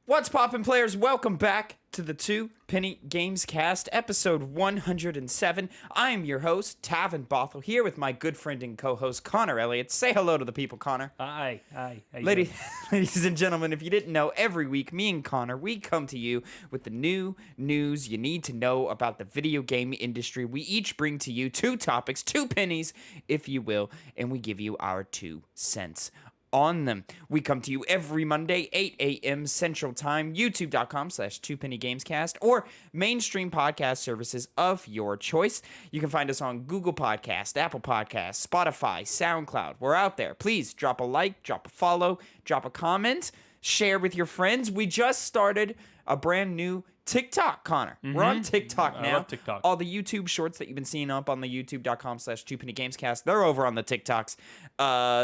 What's poppin', players? Welcome back to the Two Penny Gamescast, episode 107. I am your host, Tavin Bothel, here with my good friend and co-host, Connor Elliott. Say hello to the people, Connor. Hi. Ladies and gentlemen, if you didn't know, every week, me and Connor, we come to you with the new news you need to know about the video game industry. We each bring to you two topics, two pennies, if you will, and we give you our 2 cents on them. We come to you every Monday, 8 a.m. Central Time, youtube.com/2pennygamescast, or mainstream podcast services of your choice. You can find us on Google Podcast, Apple Podcasts, Spotify, SoundCloud. We're out there. Please drop a like, drop a follow, drop a comment, share with your friends. We just started a brand new TikTok, Connor. We're on TikTok now. I love TikTok. All the YouTube shorts that you've been seeing up on the youtube.com/2pennygamescast, they're over on the TikToks.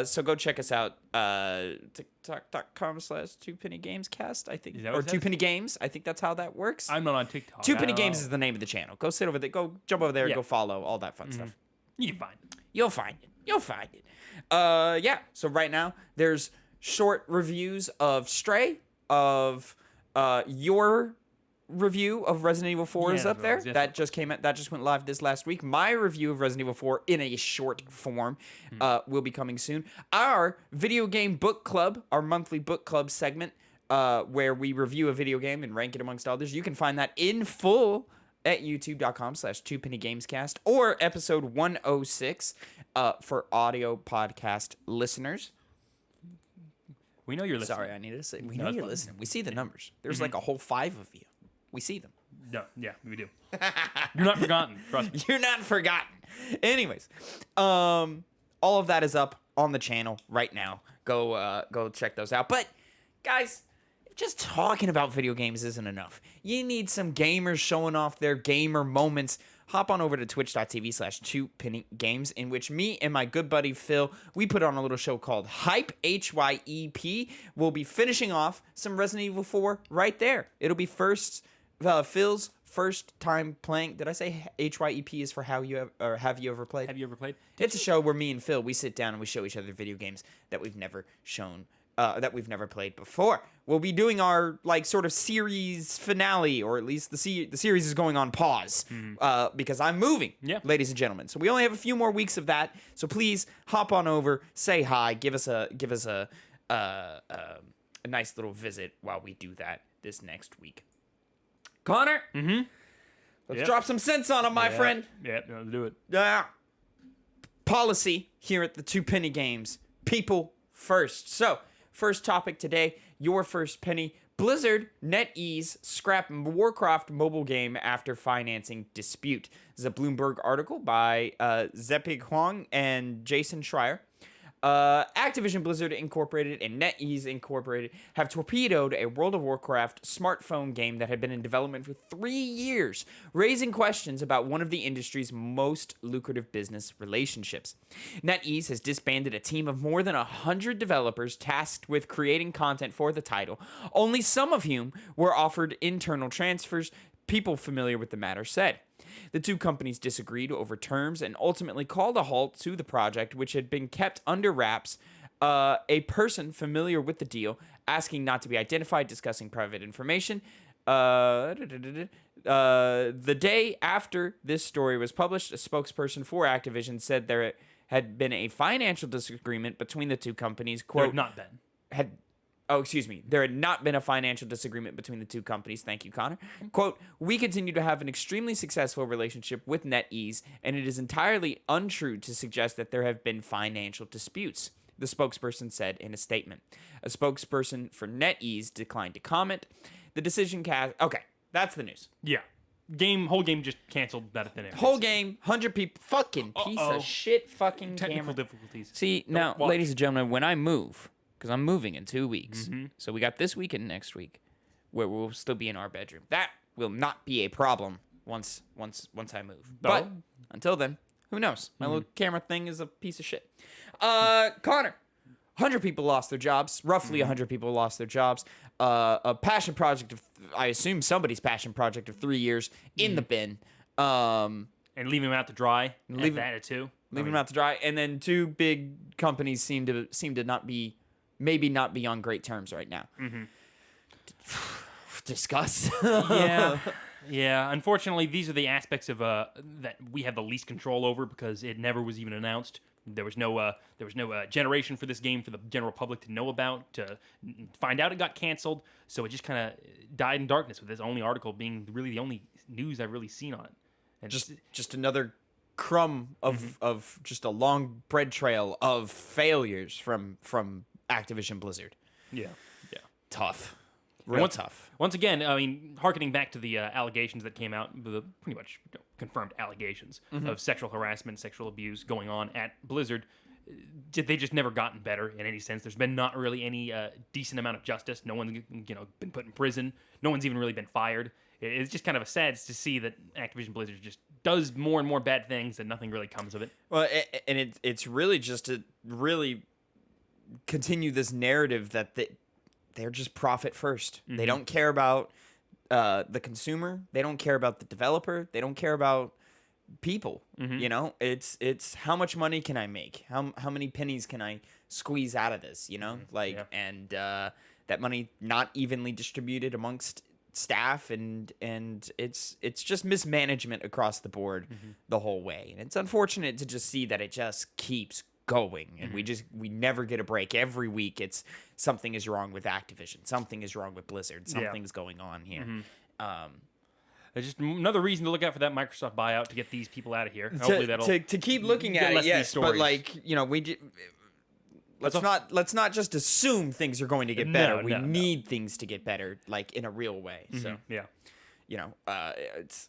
So go check us out. TikTok.com/2pennygamescast, I think. Or 2 Penny Games. I think that's how that works. I'm not on TikTok. 2 Penny Games is the name of the channel. Go sit over there. Go jump over there. Yeah. Go follow. All that fun stuff. You can find it. You'll find it. Yeah. So right now, there's short reviews of Stray, of your review of Resident Evil 4 is up there. That just came out. That just went live this last week. My review of Resident Evil 4 in a short form will be coming soon. Our video game book club, our monthly book club segment, where we review a video game and rank it amongst others. You can find that in full at youtube.com/2pennygamescast or episode 106 for audio podcast listeners. We know you're listening. Sorry, I need to say, we know you're listening. We see the numbers. There's like a whole 5 of you. We see them. No, yeah, we do. You're not forgotten. Trust me. You're not forgotten. Anyways, all of that is up on the channel right now. Go check those out. But guys, just talking about video games isn't enough. You need some gamers showing off their gamer moments. Hop on over to twitch.tv/2pennygames, in which me and my good buddy Phil, we put on a little show called Hype, HYEP. We'll be finishing off some Resident Evil 4 right there. It'll be Phil's first time playing. Did I say HYEP is for have you ever played? Have you ever played? It's a show where me and Phil, we sit down and we show each other video games that we've never shown, that we've never played before. We'll be doing our sort of series finale, or at least the series is going on pause because I'm moving, ladies and gentlemen. So we only have a few more weeks of that. So please hop on over, say hi, give us a nice little visit while we do that this next week. Connor, let's drop some sense on him, my friend. Yeah, let's do it. Policy here at the 2 Penny Games. People first. So, first topic today, your first penny. Blizzard NetEase scrap Warcraft mobile game after financing dispute. This is a Bloomberg article by Zepig Huang and Jason Schreier. Activision Blizzard Incorporated and NetEase Incorporated have torpedoed a World of Warcraft smartphone game that had been in development for 3 years, raising questions about one of the industry's most lucrative business relationships. NetEase has disbanded a team of more than 100 developers tasked with creating content for the title, only some of whom were offered internal transfers, people familiar with the matter said. The two companies disagreed over terms and ultimately called a halt to the project, which had been kept under wraps. A person familiar with the deal, asking not to be identified, discussing private information. The day after this story was published, a spokesperson for Activision said there had been a financial disagreement between the two companies. Quote, there had not been. There had not been a financial disagreement between the two companies. Thank you, Connor. Quote, we continue to have an extremely successful relationship with NetEase, and it is entirely untrue to suggest that there have been financial disputes, the spokesperson said in a statement. A spokesperson for NetEase declined to comment. The decision Okay, that's the news. Yeah. Whole game just canceled that at the end. Whole game, 100 people, fucking piece of shit, fucking technical camera. difficulties. See, now, ladies and gentlemen, when I move, because I'm moving in 2 weeks. So we got this week and next week where we'll still be in our bedroom. That will not be a problem once I move. No. But until then, who knows? My little camera thing is a piece of shit. Connor, 100 people lost their jobs. Roughly 100 people lost their jobs. A passion project I assume somebody's passion project of 3 years in the bin. And leaving them out to dry. Leave them out to dry. And then 2 big companies seem to not be on great terms right now. discuss. Yeah. Unfortunately, these are the aspects of that we have the least control over because it never was even announced. There was no generation for this game for the general public to know about, to find out it got canceled. So it just kind of died in darkness, with this only article being really the only news I've really seen on it. And Just another crumb of just a long bread trail of failures from Activision Blizzard. Yeah. Tough. Tough. Once again, I mean, harkening back to the allegations that came out, the pretty much confirmed allegations of sexual harassment, sexual abuse going on at Blizzard, they just never gotten better in any sense. There's been not really any decent amount of justice. No one's been put in prison. No one's even really been fired. It's just kind of sad to see that Activision Blizzard just does more and more bad things and nothing really comes of it. Well, and it's really just to really continue this narrative that they're just profit first. They don't care about the consumer. They don't care about the developer. They don't care about people. You know, it's how much money can I make? How many pennies can I squeeze out of this? You know, and that money not evenly distributed amongst staff, and it's just mismanagement across the board the whole way. And it's unfortunate to just see that it just keeps going, and we never get a break. Every week it's something is wrong with Activision, something is wrong with Blizzard, something's going on here. There's just another reason to look out for that Microsoft buyout to get these people out of here. Hopefully that'll to keep looking at it. Yes, but let's not just assume things are going to get better. We need things to get better, like in a real way. So it's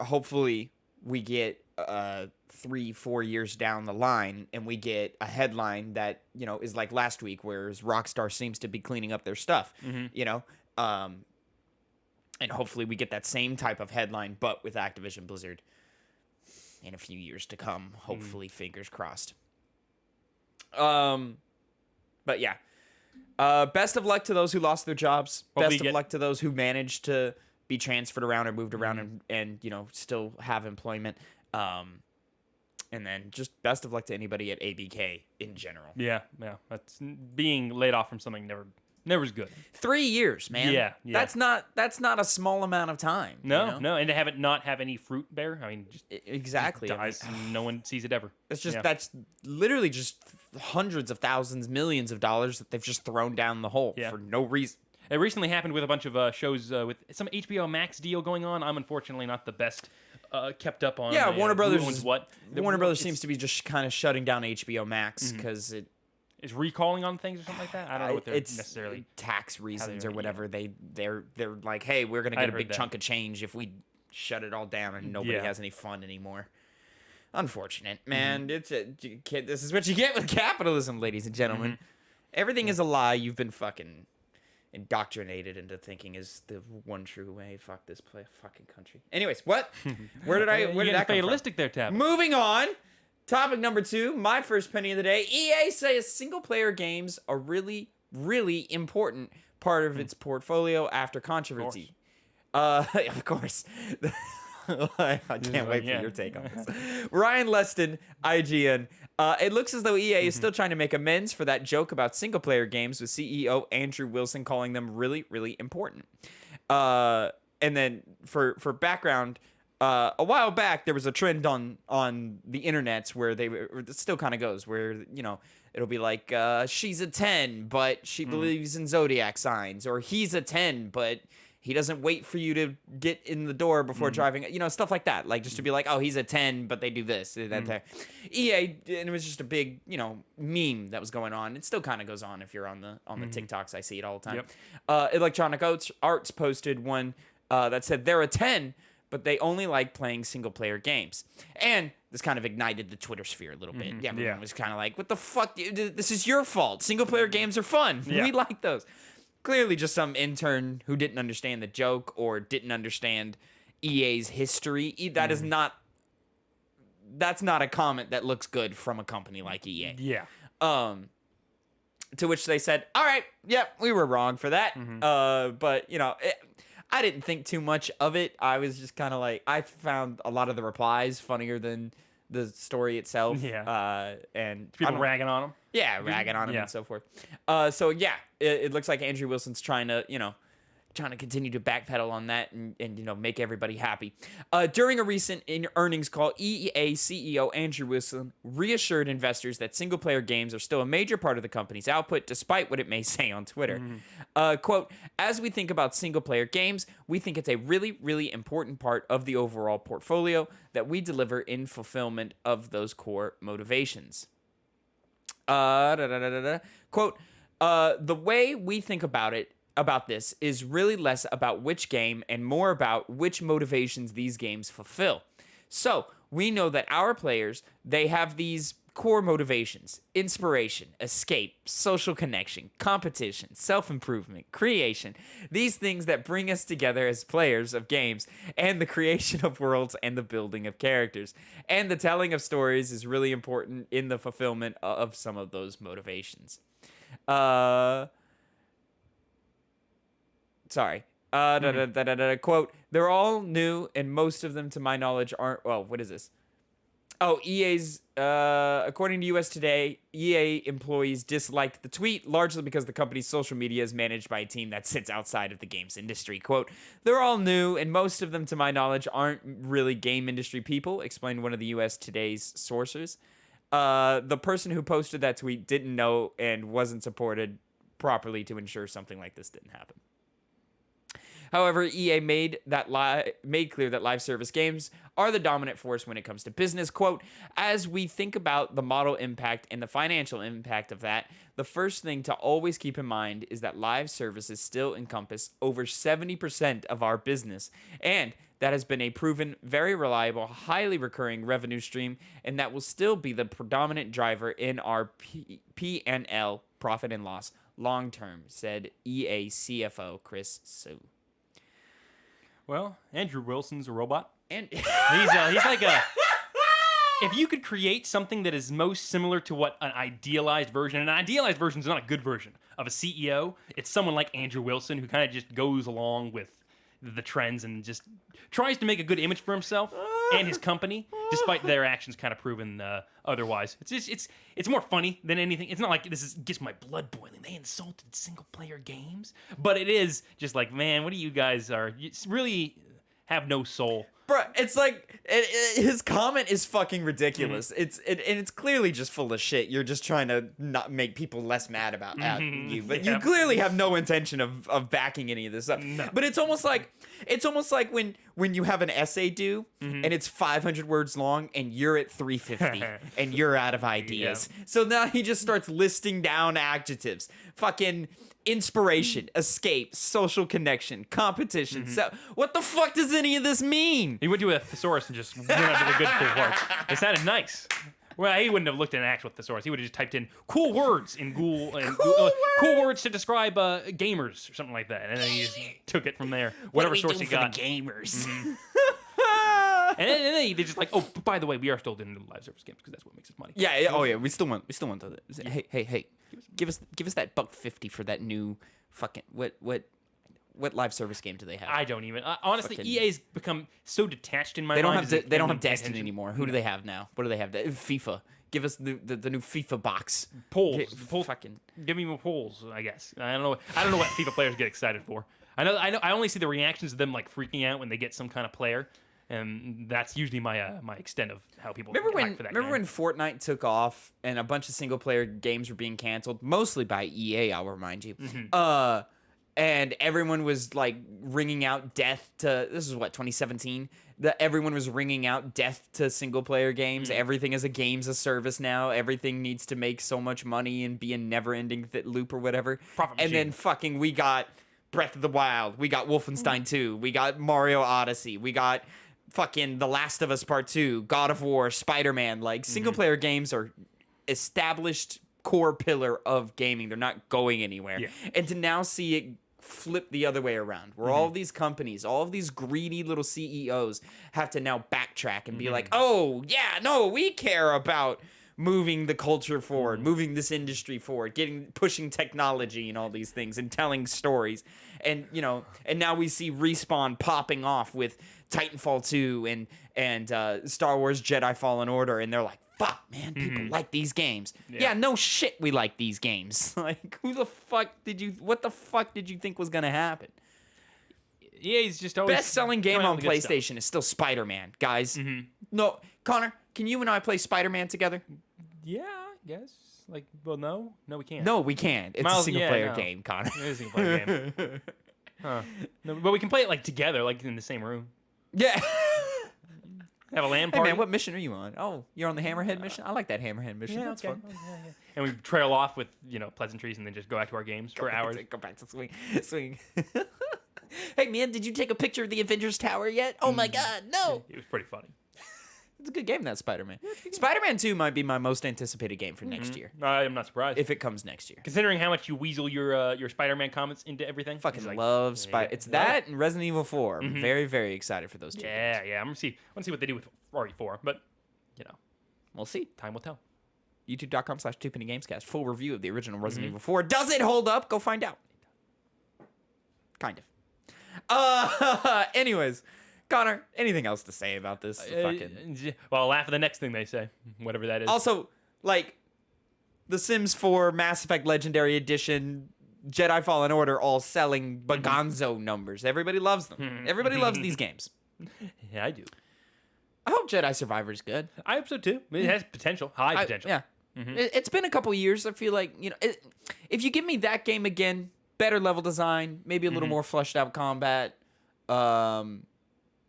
hopefully we get 3-4 years down the line and we get a headline that is like last week, whereas Rockstar seems to be cleaning up their stuff. And hopefully we get that same type of headline, but with Activision Blizzard in a few years to come. Hopefully, fingers crossed. But yeah, best of luck to those who lost their jobs. Best of luck to those who managed to be transferred around or moved around and still have employment. And then just best of luck to anybody at ABK in general. Yeah. That's being laid off from something never is good. 3 years, man. Yeah. That's not a small amount of time. No, and to not have any fruit bear. I mean, just exactly. Dies. No one sees it ever. It's just that's literally just hundreds of thousands, millions of dollars that they've just thrown down the hole for no reason. It recently happened with a bunch of shows with some HBO Max deal going on. I'm unfortunately not the best kept up on. Yeah, Warner Brothers owns what. Warner Brothers seems to be just kind of shutting down HBO Max because it is recalling on things or something like that. I don't know what they're necessarily tax reasons or whatever. They're like, hey, we're gonna get a big chunk of change if we shut it all down and nobody has any fun anymore. Unfortunate, man. This is what you get with capitalism, ladies and gentlemen. Everything is a lie. You've been fucking indoctrinated into thinking is the one true way. Fuck this fucking country. Anyways, what? Where did that come fatalistic from? there, Tab. Moving on. Topic number 2, my first penny of the day. EA says single-player games are really, really important part of its portfolio after controversy. Of course. I can't wait for your take on this. Ryan Leston, IGN. It looks as though EA is still trying to make amends for that joke about single-player games, with CEO Andrew Wilson calling them really, really important. And then for background, a while back there was a trend on the internets where it still kind of goes, where it'll be like she's a 10 but she believes in zodiac signs, or he's a 10 but he doesn't wait for you to get in the door before driving, stuff like that, like just to be like, oh, he's a 10 but they do this that EA, and it was just a big meme that was going on. It still kind of goes on if you're on the TikToks. I see it all the time. Electronic Arts posted one that said they're a 10 but they only like playing single-player games. And this kind of ignited the Twitter sphere a little bit. Yeah, everyone was kind of like, what the fuck? This is your fault. Single-player games are fun. We like those. Clearly just some intern who didn't understand the joke or didn't understand EA's history. That's not a comment that looks good from a company like EA. Yeah. To which they said, all right, we were wrong for that. But, I didn't think too much of it. I was just kind of like, I found a lot of the replies funnier than the story itself. And people ragging on them. Yeah, ragging on him and so forth. It looks like Andrew Wilson's trying to, trying to continue to backpedal on that and make everybody happy. During a recent earnings call, EA CEO Andrew Wilson reassured investors that single-player games are still a major part of the company's output, despite what it may say on Twitter. Quote, as we think about single-player games, we think it's a really, really important part of the overall portfolio that we deliver in fulfillment of those core motivations. Quote, the way we think about this is really less about which game and more about which motivations these games fulfill. So we know that our players, they have these core motivations: inspiration, escape, social connection, competition, self-improvement, creation, these things that bring us together as players of games, and the creation of worlds and the building of characters. And the telling of stories is really important in the fulfillment of some of those motivations. Quote, they're all new, and most of them, to my knowledge, aren't... Well, what is this? Oh, EA's... according to US Today, EA employees disliked the tweet, largely because the company's social media is managed by a team that sits outside of the games industry. Quote, they're all new, and most of them, to my knowledge, aren't really game industry people, explained one of the US Today's sources. The person who posted that tweet didn't know and wasn't supported properly to ensure something like this didn't happen. However, EA made clear that live service games are the dominant force when it comes to business. Quote, as we think about the model impact and the financial impact of that, the first thing to always keep in mind is that live services still encompass over 70% of our business, and that has been a proven, very reliable, highly recurring revenue stream, and that will still be the predominant driver in our P&L, profit and loss, long term, said EA CFO Chris Su. Well, Andrew Wilson's a robot. And he's like a... If you could create something that is most similar to what an idealized version, and an idealized version is not a good version of a CEO, it's someone like Andrew Wilson who kind of just goes along with the trends and just tries to make a good image for himself and his company, despite their actions kind of proven otherwise. It's more funny than anything. It's not like gets my blood boiling. They insulted single-player games, but it is just like, man, what do you guys are? You really have no soul. Bro, it's like his comment is fucking ridiculous. Mm-hmm. It's clearly just full of shit. You're just trying to not make people less mad about you, but you clearly have no intention of backing any of this up. No. But it's almost like when you have an essay due and it's 500 words long and you're at 350 and you're out of ideas. Yeah. So now he just starts listing down adjectives. Fucking inspiration, escape, social connection, competition. Mm-hmm. So what the fuck does any of this mean? He went to a thesaurus and just went under the good cool parts. It sounded nice. Well, he wouldn't have looked at an actual thesaurus. He would have just typed in cool words in Google and cool words to describe gamers or something like that, and then he just took it from there. Whatever source he got. The gamers. Mm-hmm. And then they just like, oh, by the way, we are still doing live service games because that's what makes us money. Yeah. Oh yeah. We still want to. Hey. Give us that $1.50 for that new fucking what live service game do they have? I don't even honestly. Fucking, EA's become so detached in my mind. They don't have Destiny anymore. Who do they have now? What do they have? FIFA. Give us the new FIFA box. Polls. Fucking give me more polls. I guess I don't know what FIFA players get excited for. I know. I only see the reactions of them like freaking out when they get some kind of player. And that's usually my my extent of how people react for that game. When Fortnite took off and a bunch of single player games were being canceled, mostly by EA, I'll remind you. Mm-hmm. And everyone was like ringing out death to, this is what, 2017? Everyone was ringing out death to single player games. Mm-hmm. Everything is a games of service now. Everything needs to make so much money and be a never ending loop or whatever. And then fucking we got Breath of the Wild. We got Wolfenstein 2. We got Mario Odyssey. We got fucking The Last of Us Part 2, God of War, Spider-Man. Like, single-player games are established core pillar of gaming. They're not going anywhere. Yeah. And to now see it flip the other way around, where all of these companies, all of these greedy little CEOs have to now backtrack and be like, oh, yeah, no, we care about moving the culture forward, moving this industry forward, pushing technology and all these things and telling stories. And, and now we see Respawn popping off with Titanfall 2 and Star Wars Jedi Fallen Order, and they're like, fuck, man, people like these games. Yeah, no shit, we like these games. Like, what the fuck did you think was gonna happen? EA's just always Best-selling game coming out on with good stuff. PlayStation is still Spider-Man, guys. Mm-hmm. No, Connor, can you and I play Spider-Man together? Yeah, I guess. Like, well, no, we can't. No, we can't. It's a single-player game, Connor. It is a single-player game. Huh. No, but we can play it like together, like in the same room. Yeah. Have a LAN Hey party. man, what mission are you on? Oh, you're on the Hammerhead mission. I like that Hammerhead mission. Yeah, That's okay. fun. Oh, yeah. And we trail off with pleasantries, and then just go back to our games for hours. Go back to swing. Hey man, did you take a picture of the Avengers Tower yet? Oh my God, no! It was pretty funny. It's a good game, that Spider-Man. Spider-Man 2 might be my most anticipated game for Mm-hmm. next year, I'm not surprised. if it comes next year. Considering how much you weasel your Spider-Man comments into everything. Fucking it's like, love Spider. It's that and Resident Evil 4. I'm Mhm. very, very excited for those two. Yeah, games. yeah. I want to see what they do with RE4, but We'll see. time will tell. YouTube.com/2pennygamescast. Full review of the original Resident Mm-hmm. Evil 4. Does it hold up? Go find out. Kind of. Anyways, Connor, anything else to say about this? Well, laugh at the next thing they say, whatever that is. Also, like, The Sims 4, Mass Effect Legendary Edition, Jedi Fallen Order, all selling bagonzo numbers. Everybody loves them. Everybody loves these games. Yeah, I do. I hope Jedi Survivor's good. I hope so too. It has potential, high potential. Yeah. It's been a couple years. I feel like, if you give me that game again, better level design, maybe a little more fleshed out combat,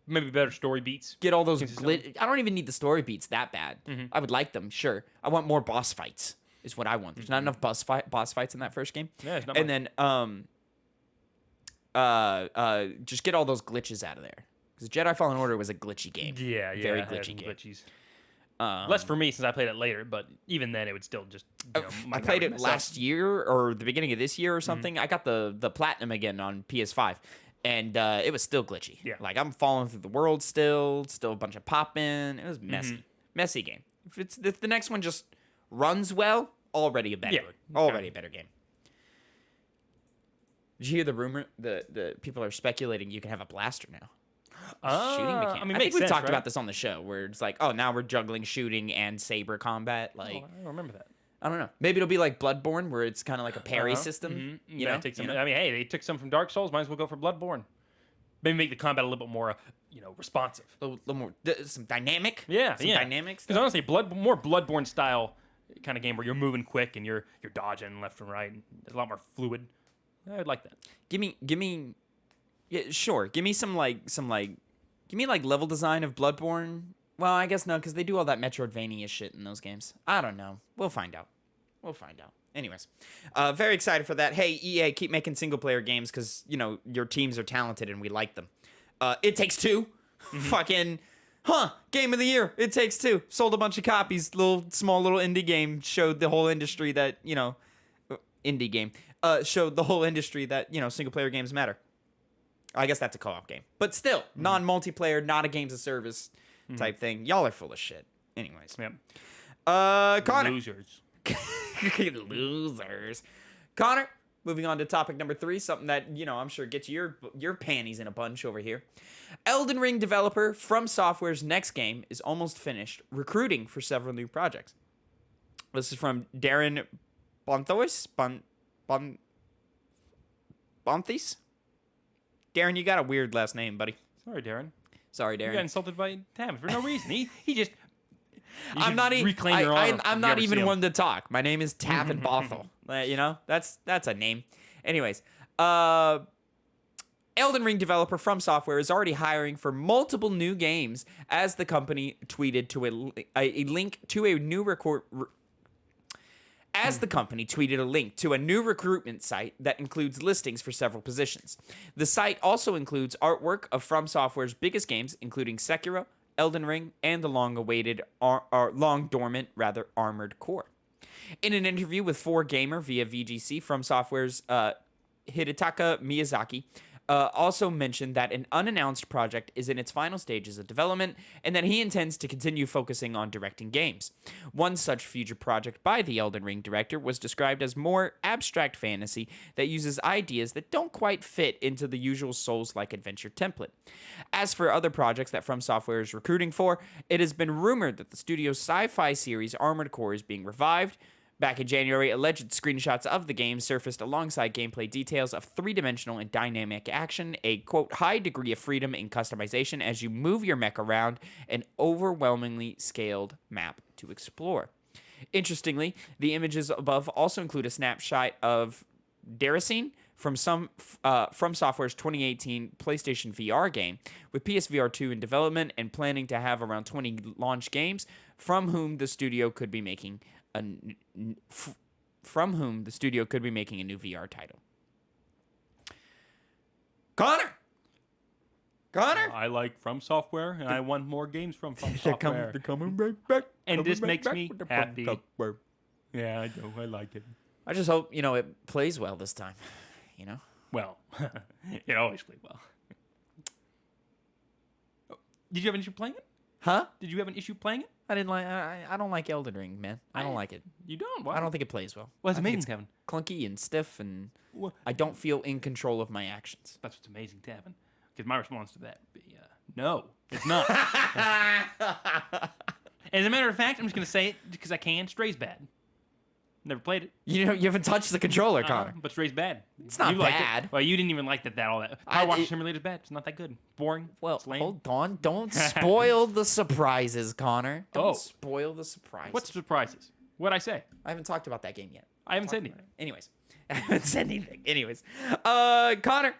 Maybe better story beats. get all those I don't even need the story beats that bad. I would like them, sure. I want more boss fights is what I want. There's not enough boss fights in that first game. Yeah, it's not And much. then just get all those glitches out of there. Because Jedi Fallen Order was a glitchy game. Yeah, Very it had glitchy game. glitchies. Um, Less for me since I played it later, but even then it would still just. I played it last year or the beginning of this year or something. I got the platinum again on PS5, and it was still glitchy. Yeah. Like I'm falling through the world still a bunch of popping. It was messy game. If the next one just runs well, already a better, a better game. Did you hear the rumor? The people are speculating you can have a blaster now. Shooting mechanic. I think we've talked about this on the show, where it's like, oh, now we're juggling shooting and saber combat. Like, I don't remember that. I don't know. Maybe it'll be like Bloodborne, where it's kind of like a parry system. You know? I mean, hey, they took some from Dark Souls. Might as well go for Bloodborne. Maybe make the combat a little bit more, responsive. A little more, some dynamic. Yeah, some dynamics. Because honestly, more Bloodborne style kind of game where you're moving quick and you're dodging left and right. And it's a lot more fluid. I would like that. Give me. Yeah, sure. Give me give me level design of Bloodborne. Well, I guess no, because they do all that Metroidvania shit in those games. I don't know. We'll find out. Anyways, very excited for that. Hey, EA, keep making single player games because your teams are talented and we like them. It Takes Two, fucking, game of the year. It Takes Two sold a bunch of copies. Small little indie game showed the whole industry that indie game showed the whole industry that single player games matter. I guess that's a co-op game. But still, non-multiplayer, not a games of service type thing. Y'all are full of shit. Anyways. Yep. Connor. Losers. Losers. Connor, moving on to topic number 3, something that, I'm sure gets your panties in a bunch over here. Elden Ring developer FromSoftware's next game is almost finished, recruiting for several new projects. This is from Darren Bonthois? Bonthis? Darren, you got a weird last name, buddy. Sorry, Darren. Sorry, Darren. You got insulted by Tavin for no reason. He just. I'm not even. Reclaim your honor I'm if not you ever even see him. one to talk. My name is Tavin Bothel. That's a name. Anyways, Elden Ring developer FromSoftware is already hiring for multiple new games, as the company tweeted to a link to a new recruitment site that includes listings for several positions. The site also includes artwork of FromSoftware's biggest games, including Sekiro, Elden Ring, and the long-awaited, Armored Core. In an interview with 4Gamer via VGC, FromSoftware's Hidetaka Miyazaki also mentioned that an unannounced project is in its final stages of development and that he intends to continue focusing on directing games. One such future project by the Elden Ring director was described as more abstract fantasy that uses ideas that don't quite fit into the usual Souls-like adventure template. As for other projects that FromSoftware is recruiting for, it has been rumored that the studio's sci-fi series Armored Core is being revived, Back in January, alleged screenshots of the game surfaced alongside gameplay details of three-dimensional and dynamic action, a, quote, high degree of freedom in customization as you move your mech around an overwhelmingly scaled map to explore. Interestingly, the images above also include a snapshot of Deracine from Fromsoftware's 2018 PlayStation VR game, with PSVR 2 in development and planning to have around 20 launch games, from whom the studio could be making a new VR title. Connor. I like FromSoftware, and I want more games from FromSoftware. They're coming right back. And this coming right makes back me with the happy. FromSoftware. Yeah, I do. I like it. I just hope, it plays well this time, Well, it always played well. Did you have an issue playing it? Huh? Did you have an issue playing it? I didn't like. I don't like Elden Ring, man. I don't like it. You don't? Why? I don't think it plays well. Well, it's I think amazing, Tavin. clunky and stiff, and Well, I don't feel in control of my actions. that's what's amazing, Tavin. Because my response to that would be, no, it's not. As a matter of fact, I'm just going to say it because I can. Stray's bad. Never played it. You haven't touched the controller, Connor. But Stray's bad. It's not You liked it. bad. Well, you didn't even like that all that. Power Wash Simulator's bad. It's not that good. Boring. Well, It's lame. hold on. Don't spoil the surprises, Connor. Don't Oh. spoil the surprises. What surprises? What'd I say? I haven't talked about that game yet. I haven't said anything. Anyways. I haven't said anything. Anyways. Connor,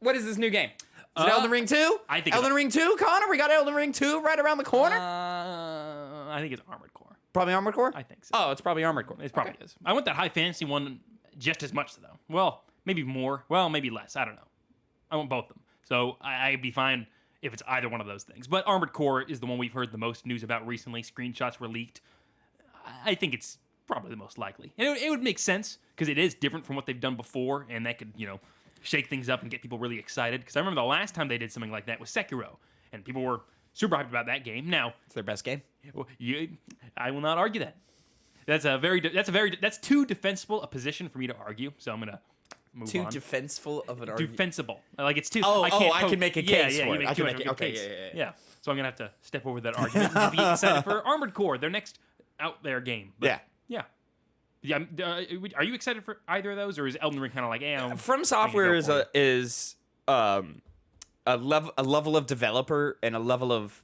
what is this new game? Is it Elden Ring 2? I think Elden Ring 2, Connor? We got Elden Ring 2 right around the corner? I think it's Armored Core. Probably Armored Core? I think so. Oh, it's probably Armored Core. It probably is. I want that high fantasy one just as much, though. Well, maybe more. Well, maybe less. I don't know. I want both of them. So I'd be fine if it's either one of those things. But Armored Core is the one we've heard the most news about recently. Screenshots were leaked. I think it's probably the most likely. And it would make sense because it is different from what they've done before, and that could, shake things up and get people really excited. Because I remember the last time they did something like that was Sekiro, and people were super hyped about that game. Now, It's their best game. well, I will not argue that. That's too defensible a position for me to argue. So I'm gonna move Too on. defensible of an argument. Defensible, like it's too. Oh, I can't I can make a case Yeah, for you it. make I too can much make of a it. Okay, case. yeah. So I'm gonna have to step over that argument and be excited for Armored Core, their next out there game. But, yeah. Are you excited for either of those, or is Elden Ring kind of like, From Software is a level of developer and a level of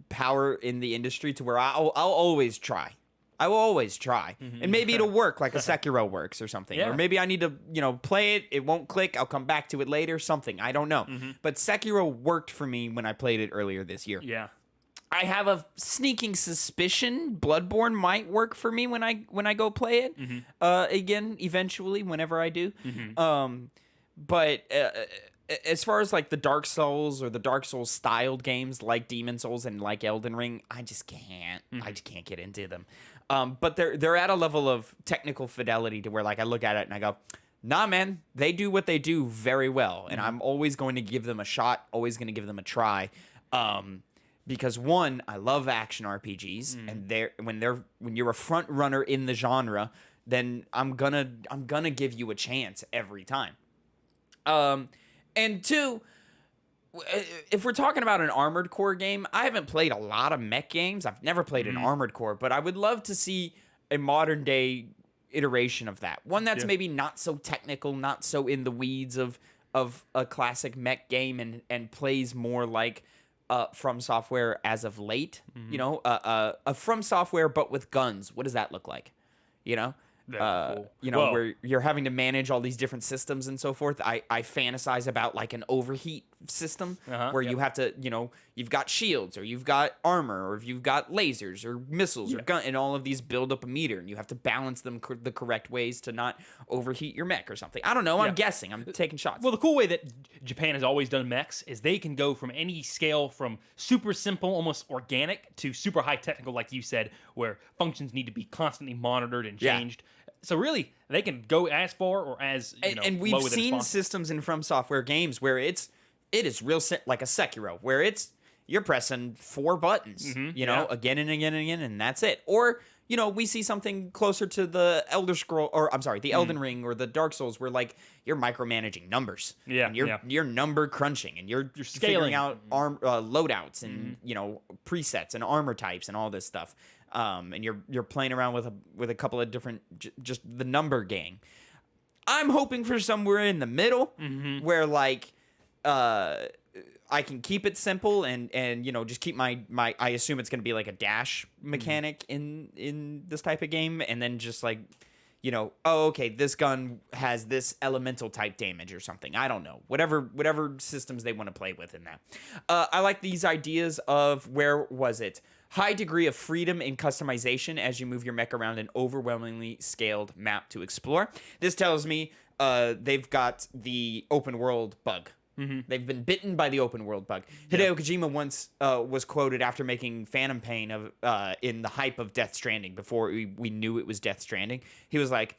power in the industry to where I'll always try. I will always try. And maybe it'll work like a Sekiro works or something. Yeah. Or maybe I need to, play it. It won't click. I'll come back to it later. Something. I don't know. But Sekiro worked for me when I played it earlier this year. Yeah. I have a sneaking suspicion Bloodborne might work for me when I go play it. Again, eventually, whenever I do. But as far as like the Dark Souls or the Dark Souls styled games like Demon Souls and like Elden Ring, I just can't. I just can't get into them. But they're at a level of technical fidelity to where like I look at it and I go, nah, man, they do what they do very well, and I'm always going to give them a shot. Always going to give them a try. Because one, I love action RPGs, and when you're a front runner in the genre, then I'm gonna give you a chance every time. And two, if we're talking about an Armored Core game, I haven't played a lot of mech games. I've never played an Armored Core, but I would love to see a modern day iteration of that. One that's maybe not so technical, not so in the weeds of a classic mech game, and plays more like From Software as of late. A From Software but with guns. What does that look like? Cool. Where you're having to manage all these different systems and so forth. I fantasize about like an overheat system where you have to, you've got shields or you've got armor or if you've got lasers or missiles or gun, and all of these build up a meter, and you have to balance them the correct ways to not overheat your mech or something. I don't know. I'm guessing. I'm taking shots. Well, the cool way that Japan has always done mechs is they can go from any scale from super simple, almost organic, to super high technical, like you said, where functions need to be constantly monitored and changed. So really, they can go as far or as and we've low as seen possible. systems in From Software games where it is real like a Sekiro, where you're pressing 4 buttons, again and again and again, and that's it. Or we see something closer to the the Elden Ring or the Dark Souls, where like you're micromanaging numbers, and you're number crunching, and you're figuring scaling out loadouts and presets and armor types and all this stuff. and you're playing around with a couple of different just the number gang. I'm hoping for somewhere in the middle where like I can keep it simple and just keep my I assume it's going to be like a dash mechanic in this type of game, and then just like oh, okay, this gun has this elemental type damage or something. I don't know. Whatever systems they want to play with in that. I like these ideas of, where was it? High degree of freedom and customization as you move your mech around an overwhelmingly scaled map to explore. This tells me they've got the open world bug. They've been bitten by the open world bug. Hideo Kojima once was quoted after making Phantom Pain in the hype of Death Stranding, before we knew it was Death Stranding. He was like,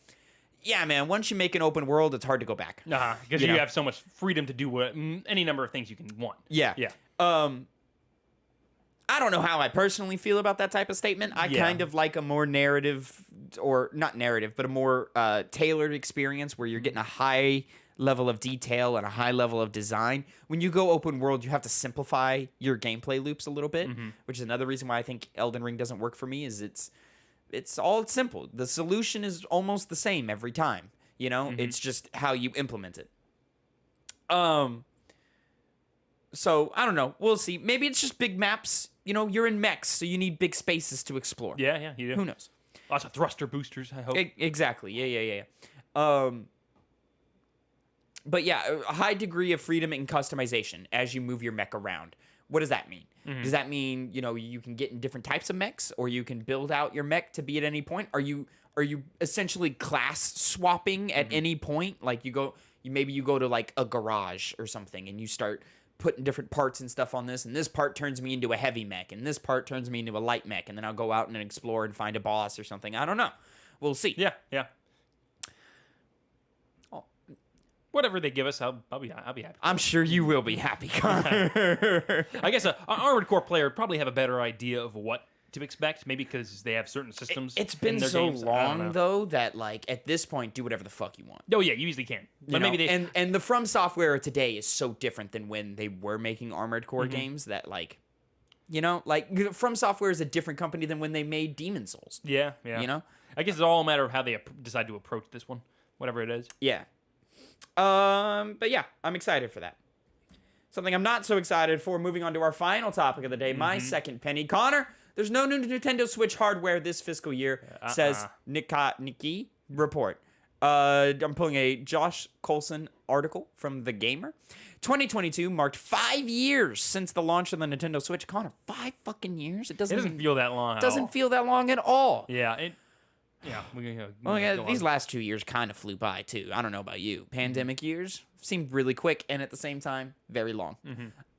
yeah, man, once you make an open world, it's hard to go back. Because you have so much freedom to do any number of things you can want. Yeah. Yeah. I don't know how I personally feel about that type of statement. I kind of like a more narrative, or not narrative, but a more tailored experience where you're getting a high level of detail and a high level of design. When you go open world, you have to simplify your gameplay loops a little bit, which is another reason why I think Elden Ring doesn't work for me. Is it's all simple. The solution is almost the same every time. It's just how you implement it. So I don't know. We'll see. Maybe it's just big maps. You're in mechs, so you need big spaces to explore. Yeah, you do. Who knows? Lots of thruster boosters, I hope. Exactly. Yeah. But yeah, a high degree of freedom and customization as you move your mech around. What does that mean? Does that mean, you can get in different types of mechs, or you can build out your mech to be at any point? Are you essentially class swapping at any point? Like you go to like a garage or something, and you start putting different parts and stuff on this, and this part turns me into a heavy mech, and this part turns me into a light mech, and then I'll go out and explore and find a boss or something. I don't know. We'll see. Yeah. Whatever they give us, I'll be happy. I'm sure you will be happy, Connor. I guess an Armored Core player would probably have a better idea of what to expect, maybe because they have certain systems. It's been in their so games. long though that like at this point, do whatever the fuck you want. Oh yeah, you usually can. But maybe they and the From Software today is so different than when they were making Armored Core games that like From Software is a different company than when they made Demon Souls. Yeah. I guess it's all a matter of how they decide to approach this one, whatever it is. Yeah. But yeah, I'm excited for that. Something I'm not so excited for, moving on to our final topic of the day, my second penny. Connor, there's no new Nintendo Switch hardware this fiscal year, says Nikki report. I'm pulling a Josh Coulson article from The Gamer. 2022 marked 5 years since the launch of the Nintendo Switch. Connor, 5 fucking years? It doesn't feel that long at all. Doesn't feel that long at all. Yeah, these last 2 years kind of flew by too. I don't know about you. Pandemic years seemed really quick, and at the same time, very long.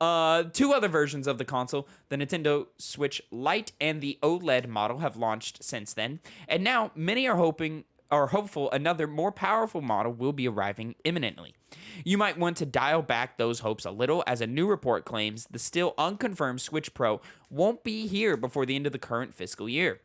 2 other versions of the console, the Nintendo Switch Lite and the OLED model, have launched since then, and now many are hopeful another more powerful model will be arriving imminently. You might want to dial back those hopes a little, as a new report claims the still unconfirmed Switch Pro won't be here before the end of the current fiscal year.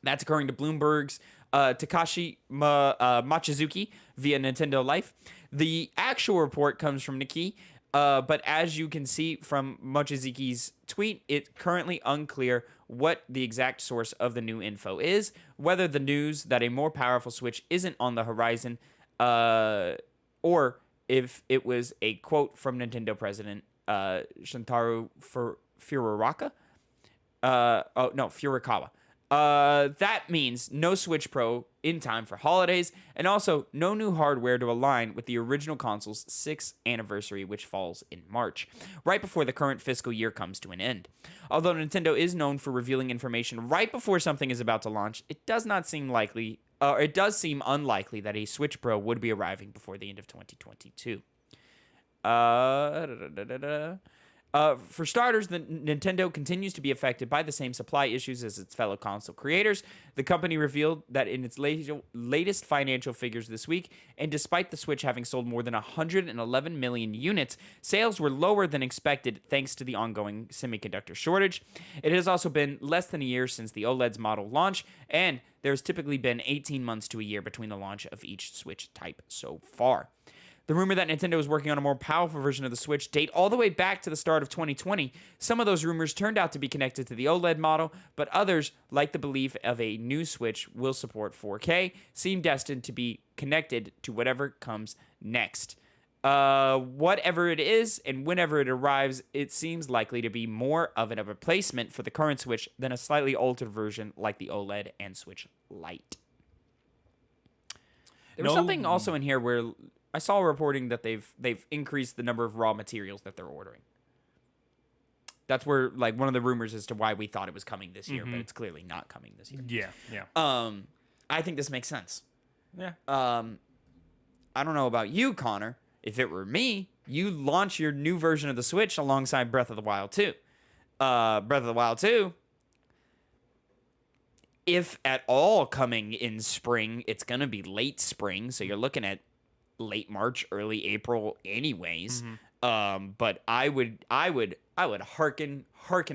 That's according to Bloomberg's Takashi Machizuki via Nintendo Life. The actual report comes from Nikki, but as you can see from Machizuki's tweet, it's currently unclear what the exact source of the new info is, whether the news that a more powerful Switch isn't on the horizon, or if it was a quote from Nintendo president Shintaro Furukawa. Furukawa. That means no Switch Pro in time for holidays, and also no new hardware to align with the original console's 6th anniversary, which falls in March, right before the current fiscal year comes to an end. Although Nintendo is known for revealing information right before something is about to launch, it does seem unlikely that a Switch Pro would be arriving before the end of 2022. For starters, the Nintendo continues to be affected by the same supply issues as its fellow console creators. The company revealed that in its latest financial figures this week, and despite the Switch having sold more than 111 million units, sales were lower than expected thanks to the ongoing semiconductor shortage. It has also been less than a year since the OLED's model launch, and there's typically been 18 months to a year between the launch of each Switch type so far. The rumor that Nintendo is working on a more powerful version of the Switch date all the way back to the start of 2020. Some of those rumors turned out to be connected to the OLED model, but others, like the belief of a new Switch will support 4K, seem destined to be connected to whatever comes next. Whatever it is and whenever it arrives, it seems likely to be more of a replacement for the current Switch than a slightly altered version like the OLED and Switch Lite. There was something also in here where I saw reporting that they've increased the number of raw materials that they're ordering. That's where like one of the rumors as to why we thought it was coming this year, but it's clearly not coming this year. Yeah. I think this makes sense. Yeah. I don't know about you, Connor. If it were me, you launch your new version of the Switch alongside Breath of the Wild 2. Breath of the Wild 2, if at all coming in spring, it's going to be late spring, so you're looking at late March, early April anyways. But I would hearken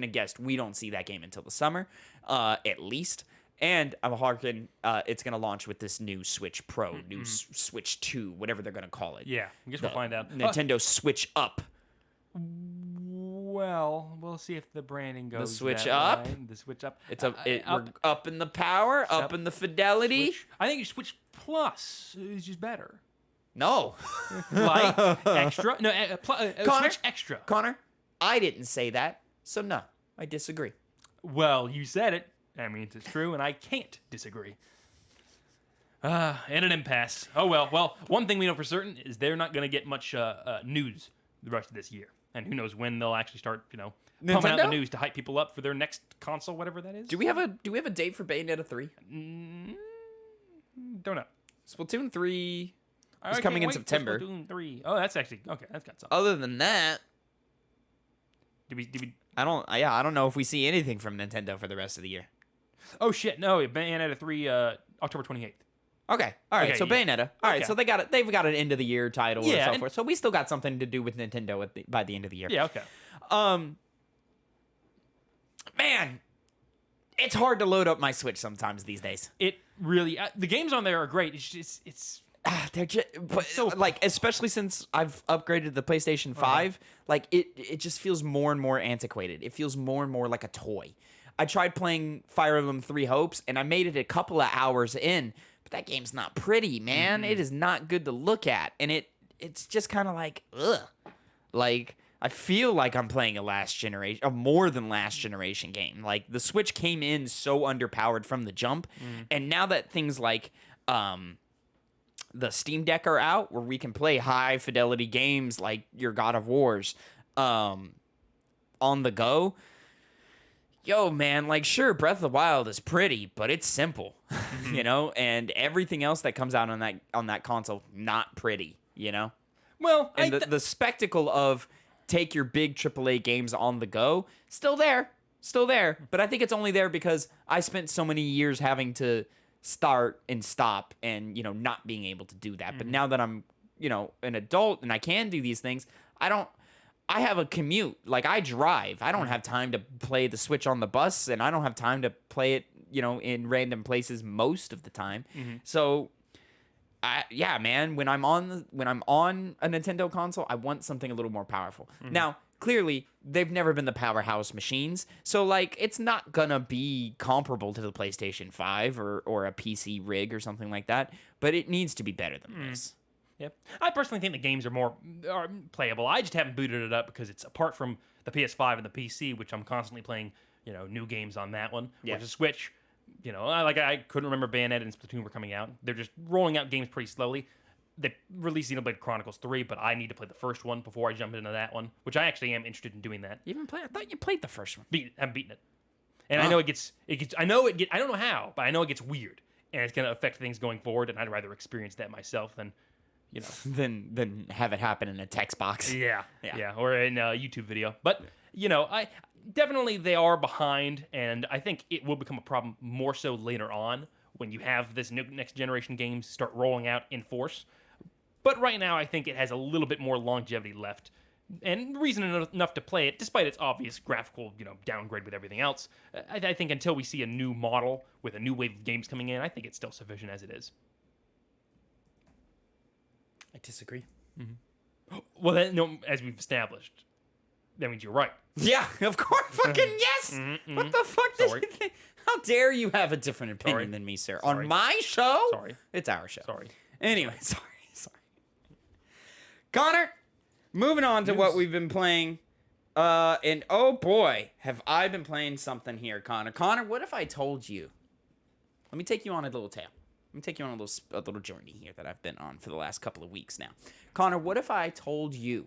a guess we don't see that game until the summer, at least. And I'm harking, it's going to launch with this new Switch Pro, new Switch 2, whatever they're going to call it. Yeah, I guess we'll find out. Nintendo Switch Up. Well, we'll see if the branding goes The Switch that up? way. The Switch Up. We're up in the power, up in the fidelity. I think Switch Plus is just better. No. Light, extra. No, Connor? Switch Extra. Connor, I didn't say that, so no, I disagree. Well, you said it. That means it's true, and I can't disagree. In an impasse. Oh, well. Well, one thing we know for certain is they're not going to get much news the rest of this year. And who knows when they'll actually start, pumping out the news to hype people up for their next console, whatever that is. Do we have a date for Bayonetta 3? Don't know. Splatoon 3 is coming in September. Splatoon 3. Oh, that's actually okay. That's got something. Other than that, Did we? I don't know if we see anything from Nintendo for the rest of the year. Oh shit! No, Bayonetta 3, October 28th. Okay, all right. Okay, So yeah. Bayonetta. All right, Okay. so they've got an end of the year title Yeah, and so and- forth. So we still got something to do with Nintendo by the end of the year. Yeah. Okay. Man, it's hard to load up my Switch sometimes these days. It really. The games on there are great. It's just it's. They're just, but so- like, especially since I've upgraded the PlayStation 5, like it just feels more and more antiquated. It feels more and more like a toy. I tried playing Fire Emblem 3 Hopes, and I made it a couple of hours in, but that game's not pretty, man. It is not good to look at, and it's just kind of like, ugh. Like, I feel like I'm playing a more than last generation game. Like, the Switch came in so underpowered from the jump, and now that things like, the Steam Deck are out, where we can play high fidelity games like your God of Wars, on the go. Yo, man, like, sure, Breath of the Wild is pretty, but it's simple, and everything else that comes out on that console, not pretty, Well, And the spectacle of take your big AAA games on the go, still there, but I think it's only there because I spent so many years having to start and stop and, not being able to do that. But now that I'm, an adult and I can do these things, I have a commute. Like, I drive. I don't have time to play the Switch on the bus, and I don't have time to play it, in random places most of the time. So, man, when I'm on a Nintendo console, I want something a little more powerful. Now, clearly, they've never been the powerhouse machines, so, like, it's not gonna be comparable to the PlayStation 5 or a PC rig or something like that, but it needs to be better than this. Yep. I personally think the games are playable. I just haven't booted it up because it's apart from the PS5 and the PC, which I'm constantly playing, new games on that one. Yeah. Or the Switch. I couldn't remember Bayonetta and Splatoon were coming out. They're just rolling out games pretty slowly. They released Xenoblade Chronicles 3, but I need to play the first one before I jump into that one, which I actually am interested in doing that. You even I thought you played the first one. I'm beating it. And I know it gets I don't know how, but I know it gets weird. And it's going to affect things going forward, and I'd rather experience that myself than Than have it happen in a text box. Yeah, or in a YouTube video. But I definitely they are behind, and I think it will become a problem more so later on when you have this next generation games start rolling out in force. But right now, I think it has a little bit more longevity left, and reason enough to play it, despite its obvious graphical downgrade with everything else. I think until we see a new model with a new wave of games coming in, I think it's still sufficient as it is. I disagree. Well, then, no, as we've established, that means you're right. Yeah, of course. Fucking yes. What the fuck did Sorry. you think? How dare you have a different opinion Sorry. than me, sir? Sorry. On my show? Sorry. It's our show. Sorry. Anyway, sorry. Connor, moving on to what we've been playing. And oh boy, have I been playing something here, Connor. Connor, what if I told you? Let me take you on a little tale. Let me take you on a little journey here that I've been on for the last couple of weeks now. Connor, what if I told you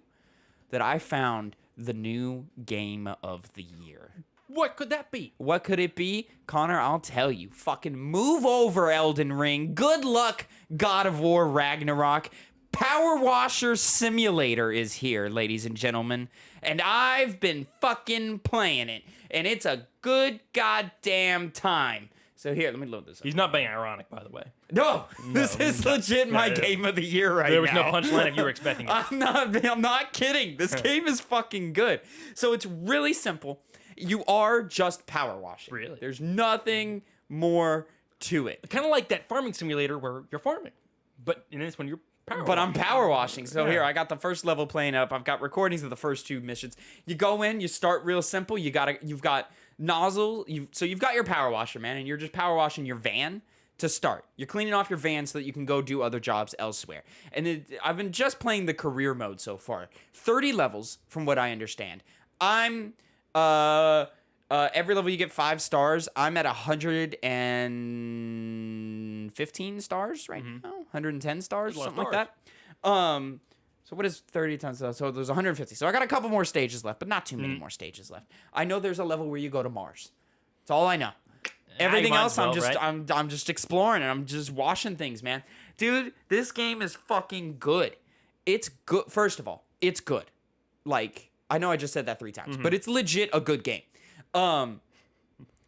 that I found the new game of the year? What could that be? What could it be? Connor, I'll tell you. Fucking move over, Elden Ring. Good luck, God of War Ragnarok. Power Washer Simulator is here, ladies and gentlemen. And I've been fucking playing it. And it's a good goddamn time. So here, let me load this up. He's not being ironic, by the way. No, this is legit my Yeah. game of the year right now. There was no punchline if you were expecting it. I'm not kidding. This game is fucking good. So it's really simple. You are just power washing. Really? There's nothing more to it. Kind of like that farming simulator where you're farming, but in this one you're power. But I'm power washing. So Yeah. here, I got the first level playing up. I've got recordings of the first two missions. You go in, you start real simple. You've got nozzle. So you've got your power washer, man, and you're just power washing your van to start. You're cleaning off your van so that you can go do other jobs elsewhere. And I've been just playing the career mode so far. 30 levels, from what I understand. I'm every level you get 5 stars. I'm at 115 stars right now. 110 stars, There's a lot of something like that. So what is 30 times? So there's 150. So I got a couple more stages left, but not too many more stages left. I know there's a level where you go to Mars. That's all I know. Everything might else, as well, I'm just exploring and I'm just washing things, man. Dude, this game is fucking good. It's good. First of all, it's good. Like, I know I just said that 3 times, but it's legit a good game.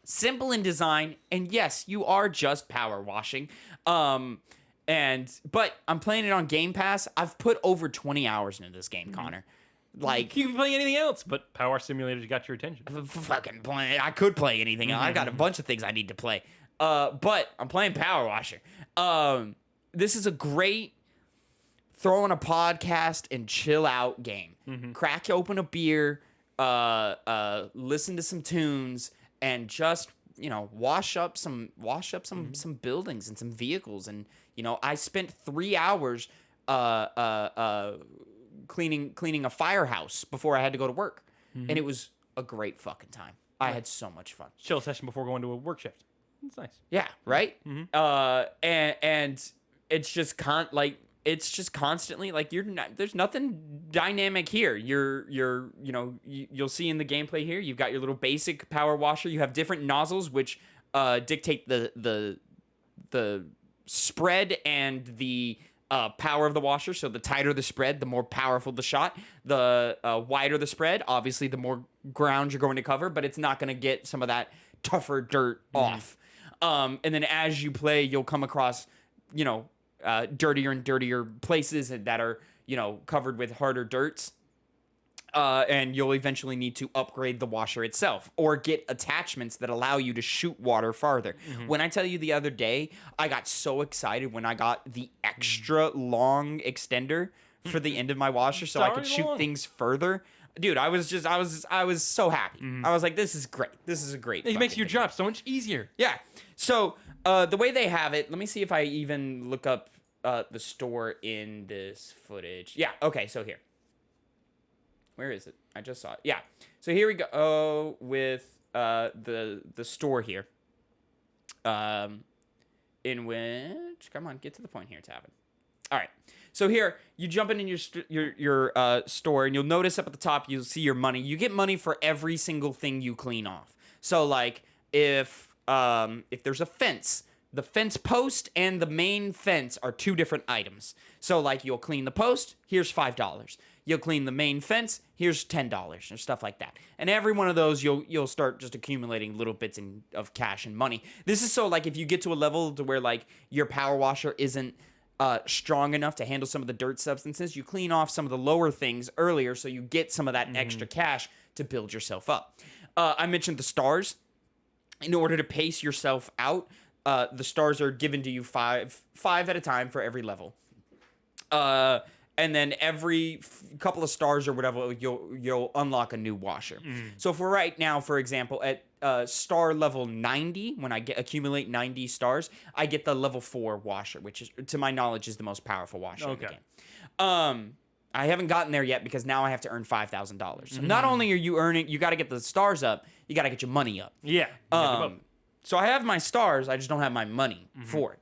Simple in design, and yes, you are just power washing. But I'm playing it on Game Pass. I've put over 20 hours into this game, Connor. Like, You can play anything else, but Power Simulator's got your attention. fucking play. I could play anything. I've got a bunch of things I need to play. But I'm playing Power Washer. This is a great throw on a podcast and chill out game. Crack open a beer, listen to some tunes, and just wash up some buildings and some vehicles. And I spent 3 hours cleaning a firehouse before I had to go to work, and it was a great fucking time. I had so much fun. Chill session before going to a work shift. It's nice. Yeah, right. And it's just constantly like you're not. There's nothing dynamic here. You'll see in the gameplay here. You've got your little basic power washer. You have different nozzles which dictate the spread and the power of the washer. So the tighter the spread, the more powerful the shot. The wider the spread, obviously, the more ground you're going to cover. But it's not going to get some of that tougher dirt off. And then as you play, you'll come across, dirtier and dirtier places that are, covered with harder dirts. And you'll eventually need to upgrade the washer itself or get attachments that allow you to shoot water farther. When I tell you the other day, I got so excited when I got the extra long extender for the end of my washer so I could shoot things further. Dude, I was so happy. I was like, this is great. This is a great. It makes your thing. job so much easier. Yeah. So the way they have it, let me see if I even look up the store in this footage. Yeah. Okay. So here. Where is it? I just saw it. Yeah. So here we go with the store here. In which, come on, get to the point here, Tavin. All right. So here, you jump in your store, and you'll notice up at the top, you'll see your money. You get money for every single thing you clean off. So like, if there's a fence, the fence post and the main fence are 2 different items. So like, you'll clean the post, here's $5. You'll clean the main fence, here's $10 or stuff like that. And every one of those, you'll start just accumulating little bits of cash and money. This is so like if you get to a level to where like your power washer isn't strong enough to handle some of the dirt substances, you clean off some of the lower things earlier so you get some of that extra cash to build yourself up. I mentioned the stars. In order to pace yourself out, the stars are given to you five at a time for every level. and then every couple of stars or whatever, you'll unlock a new washer. So if we're right now, for example, at star level 90, when I accumulate 90 stars, I get the level 4 washer, which is, to my knowledge, is the most powerful washer in the game. I haven't gotten there yet because now I have to earn $5,000. So not only are you earning, you got to get the stars up, you got to get your money up. Yeah. So I have my stars, I just don't have my money for it.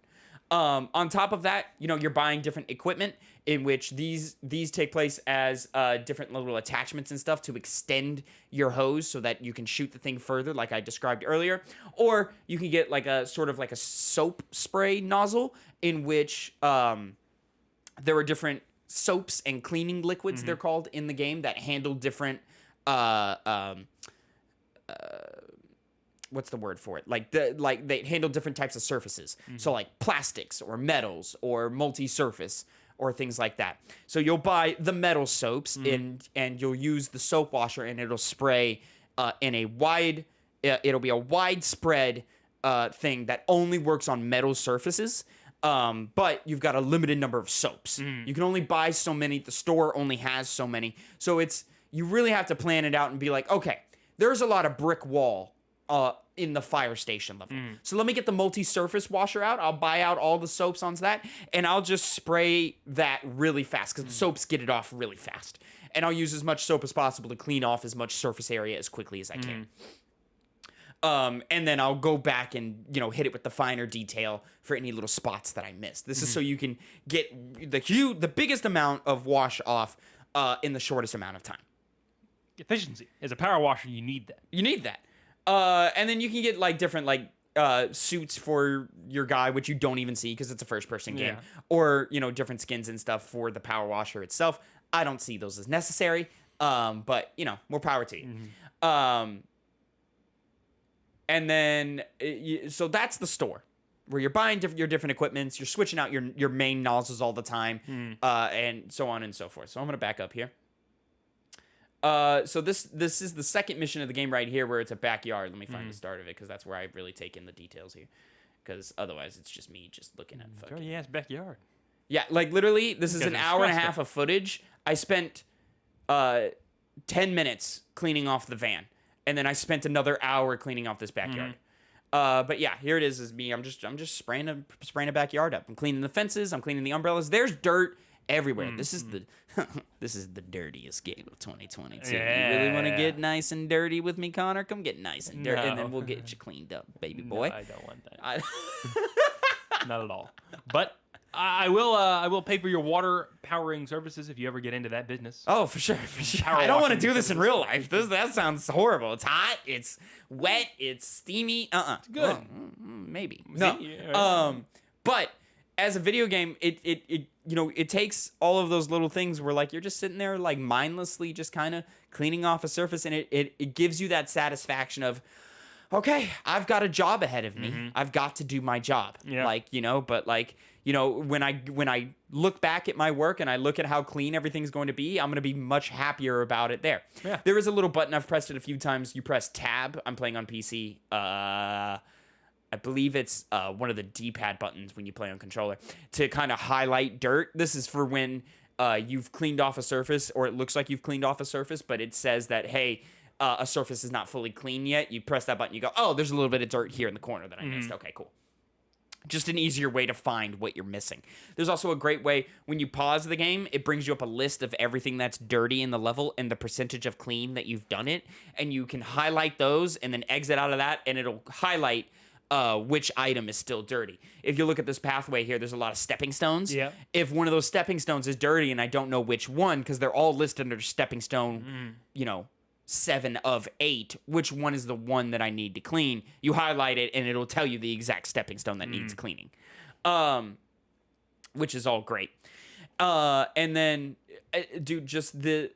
On top of that, you're buying different equipment in which these take place as different little attachments and stuff to extend your hose so that you can shoot the thing further, like I described earlier. Or you can get like a sort of like a soap spray nozzle in which there are different soaps and cleaning liquids, they're called in the game, that handle different what's the word for it? Like they handle different types of surfaces. So like plastics or metals or multi-surface or things like that. So you'll buy the metal soaps and you'll use the soap washer, and it'll spray in a wide. It'll be a widespread thing that only works on metal surfaces. But you've got a limited number of soaps. You can only buy so many. The store only has so many. So you really have to plan it out and be like, okay, there's a lot of brick wall in the fire station level. So let me get the multi-surface washer out. I'll buy out all the soaps onto that, and I'll just spray that really fast because the soaps get it off really fast. And I'll use as much soap as possible to clean off as much surface area as quickly as I can. And then I'll go back and, hit it with the finer detail for any little spots that I missed. This is so you can get the biggest amount of wash off in the shortest amount of time. Efficiency. As a power washer, you need that. You need that. And then you can get like different suits for your guy, which you don't even see because it's a first-person game, or different skins and stuff for the power washer itself. I don't see those as necessary, but more power to you. And then so that's the store where you're buying your different equipments, you're switching out your main nozzles all the time, and so on and so forth. So I'm gonna back up here. So this is the second mission of the game right here, where it's a backyard. Let me find the start of it because that's where I really take in the details here. Because otherwise, it's just me just looking at fucking. Dirty ass backyard. Yeah, like literally, this is an hour and a half of footage. I spent 10 minutes cleaning off the van, and then I spent another hour cleaning off this backyard. But yeah, here it is me. I'm just spraying a backyard up. I'm cleaning the fences. I'm cleaning the umbrellas. There's dirt everywhere. This is the dirtiest game of 2022. Yeah. You really want to get nice and dirty with me, Connor? Come get nice and dirty, and then we'll get you cleaned up, baby boy. No, I don't want that. Not at all. But I will pay for your water powering services if you ever get into that business. Oh, for sure. I don't want to do this in real life. That sounds horrible. It's hot. It's wet. It's steamy. It's good. Well, maybe. No. But as a video game, it takes all of those little things where like you're just sitting there like mindlessly just kind of cleaning off a surface, and it gives you that satisfaction of, okay, I've got a job ahead of me. I've got to do my job. Yeah. When I look back at my work and I look at how clean everything's going to be, I'm going to be much happier about it there. Yeah. There is a little button. I've pressed it a few times. You press tab. I'm playing on PC. I believe it's one of the D-pad buttons when you play on controller to kind of highlight dirt. This is for when you've cleaned off a surface, or it looks like you've cleaned off a surface, but it says that, hey, a surface is not fully clean yet. You press that button, you go, oh, there's a little bit of dirt here in the corner that I missed. Okay, cool. Just an easier way to find what you're missing. There's also a great way, when you pause the game, it brings you up a list of everything that's dirty in the level and the percentage of clean that you've done it, and you can highlight those and then exit out of that, and it'll highlight which item is still dirty. If you look at this pathway here, there's a lot of stepping stones. Yeah. If one of those stepping stones is dirty and I don't know which one, because they're all listed under stepping stone, 7 of 8, which one is the one that I need to clean, you highlight it and it'll tell you the exact stepping stone that needs cleaning, which is all great. And then, dude, just the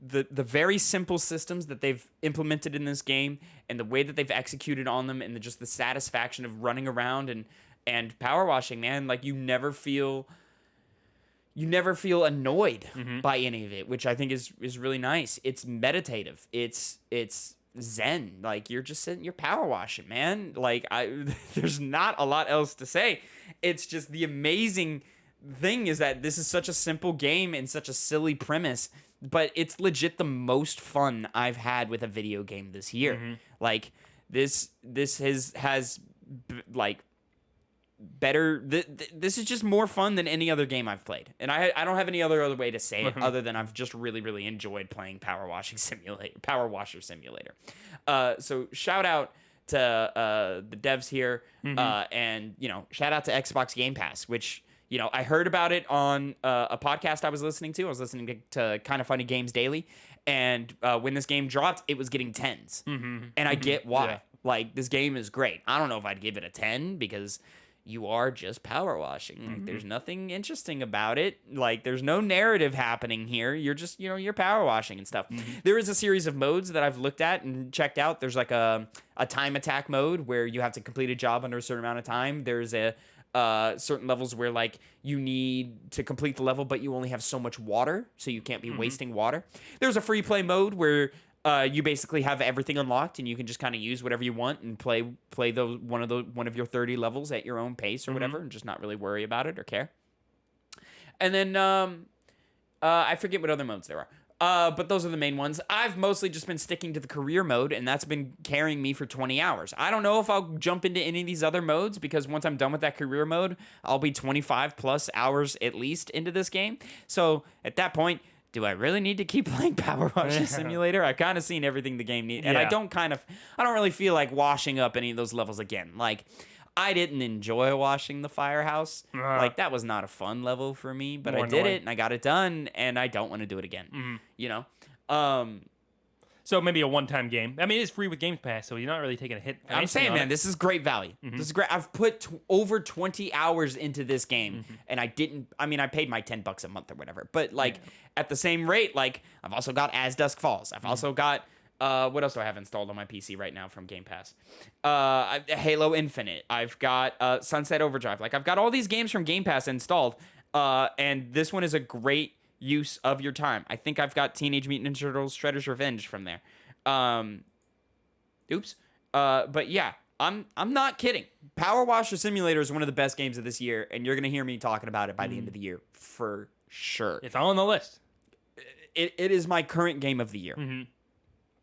very simple systems that they've implemented in this game and the way that they've executed on them, and just the satisfaction of running around and power washing, man. Like you never feel annoyed by any of it, which I think is really nice. It's meditative. It's zen. Like you're just sitting, you're power washing, man. Like there's not a lot else to say. It's just the amazing thing is that this is such a simple game and such a silly premise, but it's legit the most fun I've had with a video game this year. Like this has like better. This is just more fun than any other game I've played, and I don't have any other way to say it other than I've just really enjoyed playing Power Washer Simulator. So shout out to the devs here, and shout out to Xbox Game Pass, which I heard about it on a podcast I was listening to. I was listening to Kind of Funny Games Daily, and when this game dropped, it was getting 10s, and I get why. Yeah. Like, this game is great. I don't know if I'd give it a 10 because you are just power washing. Like, there's nothing interesting about it. Like, there's no narrative happening here. You're just, you're power washing and stuff. There is a series of modes that I've looked at and checked out. There's like a time attack mode where you have to complete a job under a certain amount of time. There's a certain levels where like you need to complete the level, but you only have so much water, so you can't be wasting water. There's a free play mode where you basically have everything unlocked and you can just kind of use whatever you want and play one of your 30 levels at your own pace or whatever, and just not really worry about it or care. And then I forget what other modes there are. But those are the main ones. I've mostly just been sticking to the career mode, and that's been carrying me for 20 hours. I don't know if I'll jump into any of these other modes, because once I'm done with that career mode, I'll be 25 plus hours at least into this game. So at that point, do I really need to keep playing Power Washer Simulator? I've kind of seen everything the game needs, and I don't really feel like washing up any of those levels again. Like, I didn't enjoy washing the firehouse. Like, that was not a fun level for me, but I did it and I got it done, and I don't want to do it again. So maybe a one-time game. I mean, it is free with Game Pass, so you're not really taking a hit. I'm saying, man, this is great value. This is great. I've put over 20 hours into this game, and I paid my $10 a month or whatever. But like at the same rate, like I've also got As Dusk Falls. I've also got what else do I have installed on my PC right now from Game Pass? Halo Infinite. I've got Sunset Overdrive. Like, I've got all these games from Game Pass installed, and this one is a great use of your time. I think I've got Teenage Mutant Ninja Turtles Shredder's Revenge from there. But yeah, I'm not kidding. Power Washer Simulator is one of the best games of this year, and you're gonna hear me talking about it by the end of the year for sure. It's on the list. It is my current game of the year.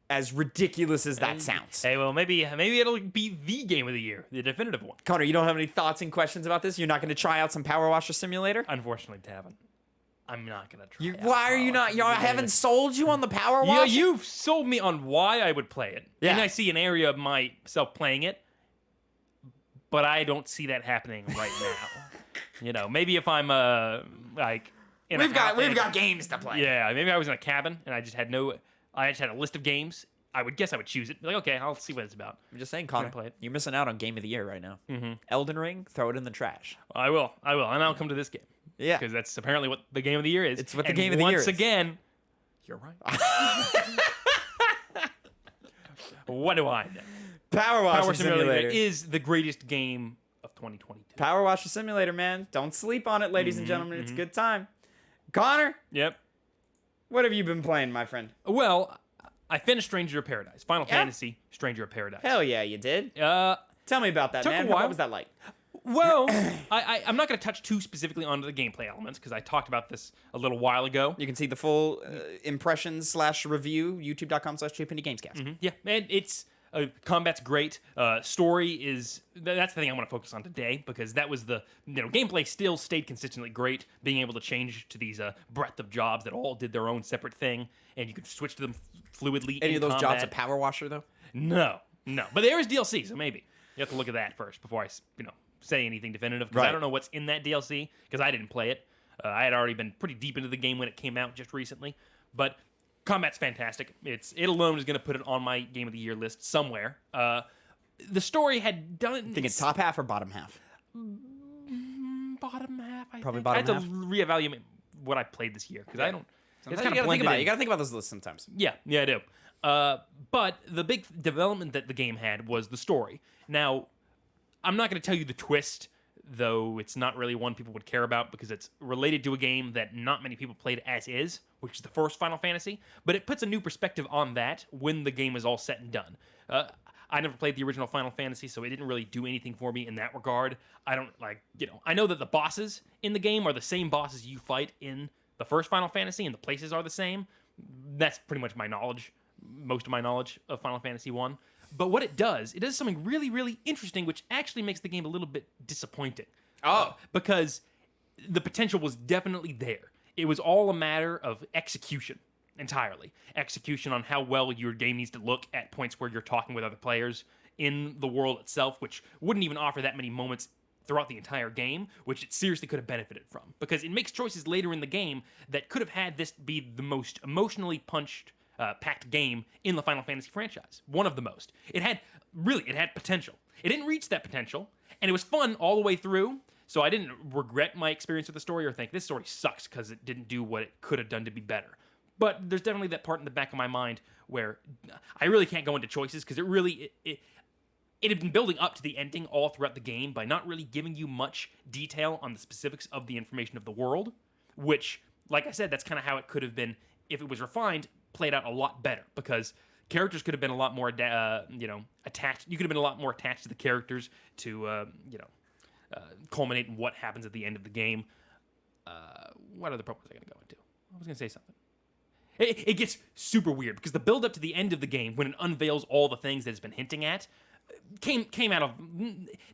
As ridiculous as that sounds. Hey, well, maybe it'll be the game of the year, the definitive one. Connor, you don't have any thoughts and questions about this? You're not going to try out some Power Washer Simulator? Unfortunately, Tavin, I'm not going to try it. Why are you not? I haven't sold you on the Power Washer? Yeah, you've sold me on why I would play it. Yeah. And I see an area of myself playing it, but I don't see that happening right now. Maybe if I'm like in we've got games to play. Yeah, maybe I was in a cabin and I just had a list of games. I would choose it. Like, okay, I'll see what it's about. I'm just saying, Connor, play it. you're missing out on Game of the Year right now. Elden Ring, throw it in the trash. I will, and I'll come to this game. Yeah, because that's apparently what the game of the year is. It's what the game of the year is. Once again, you're right. What do I know? Power Washer Simulator is the greatest game of 2022. Power Washer Simulator, man. Don't sleep on it, ladies and gentlemen. It's a good time. Connor? Yep. What have you been playing, my friend? Well, I finished Stranger of Paradise. Final Fantasy, Stranger of Paradise. Hell yeah, you did. Tell me about that, took man. a while. What was that like? Well, I'm not going to touch too specifically onto the gameplay elements because I talked about this a little while ago. You can see the full impressions/review, youtube.com/2pennygamescast. Yeah, and it's combat's great. Story is that's the thing I want to focus on today because that was the gameplay still stayed consistently great. Being able to change to these breadth of jobs that all did their own separate thing, and you could switch to them fluidly. Any in of those combat. jobs a Power Washer though? No, but there is DLC, so maybe you have to look at that first before I say anything definitive because I don't know what's in that DLC because I didn't play it. I had already been pretty deep into the game when it came out just recently, but combat's fantastic. It alone is going to put it on my game of the year list somewhere. The story had done. Think it's top half or bottom half? Bottom half. Probably think. bottom I half. have to reevaluate what I played this year because I don't. It's kind you of gotta think blended about it. in. You gotta think about those lists sometimes. Yeah, I do. But the big development that the game had was the story. Now, I'm not going to tell you the twist, though it's not really one people would care about because it's related to a game that not many people played as is, which is the first Final Fantasy. But it puts a new perspective on that when the game is all set and done. I never played the original Final Fantasy, so it didn't really do anything for me in that regard. I don't I know that the bosses in the game are the same bosses you fight in the first Final Fantasy, and the places are the same. That's pretty much my knowledge, most of my knowledge of Final Fantasy 1. But what it does something really, really interesting, which actually makes the game a little bit disappointing. Because the potential was definitely there. It was all a matter of execution entirely. Execution on how well your game needs to look at points where you're talking with other players in the world itself, which wouldn't even offer that many moments throughout the entire game, which it seriously could have benefited from. Because it makes choices later in the game that could have had this be the most emotionally packed game in the Final Fantasy franchise. One of the most. It had potential. It didn't reach that potential, and it was fun all the way through. So I didn't regret my experience with the story or think this story sucks because it didn't do what it could have done to be better. But there's definitely that part in the back of my mind where I really can't go into choices because it had been building up to the ending all throughout the game by not really giving you much detail on the specifics of the information of the world, which, like I said, that's kind of how it could have been if it was refined, played out a lot better because characters could have been a lot more, attached. You could have been a lot more attached to the characters to, culminate in what happens at the end of the game. What other problems was I going to go into? I was going to say something. It gets super weird because the build up to the end of the game, when it unveils all the things that it's been hinting at, came out of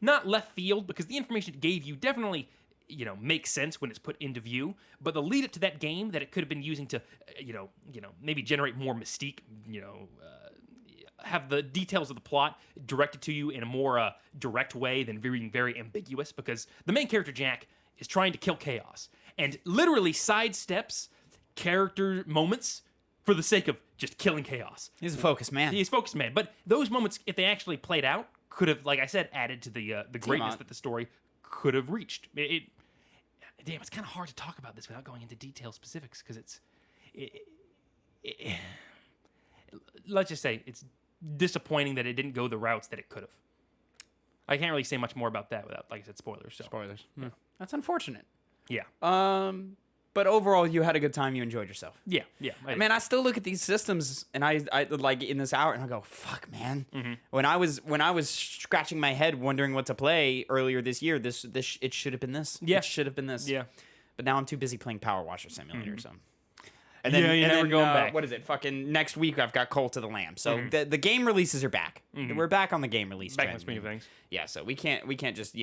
not left field because the information it gave you definitely makes sense when it's put into view. But the lead up to that game that it could have been using to maybe generate more mystique, have the details of the plot directed to you in a more direct way than being very ambiguous, because the main character, Jack, is trying to kill chaos and literally sidesteps character moments for the sake of just killing chaos. He's a focused man. He's a focused man. But those moments, if they actually played out, could have, like I said, added to the greatness that the story could have reached. Damn, it's kind of hard to talk about this without going into detail specifics because let's just say it's disappointing that it didn't go the routes that it could have. I can't really say much more about that without, like I said, spoilers. So. Spoilers. Yeah. That's unfortunate. Yeah. But overall, you had a good time. You enjoyed yourself. Yeah. Man, I still look at these systems, and I like in this hour, and I go, "Fuck, man." Mm-hmm. When I was scratching my head wondering what to play earlier this year, it should have been this. Yeah. It should have been this. Yeah. But now I'm too busy playing Power Washer Simulator. Mm-hmm. So. And then, you're never going back. What is it? Fucking next week, I've got Cult of the Lamb. So the game releases are back. We're back on the game release. Back in the swing of things. Yeah. So we can't just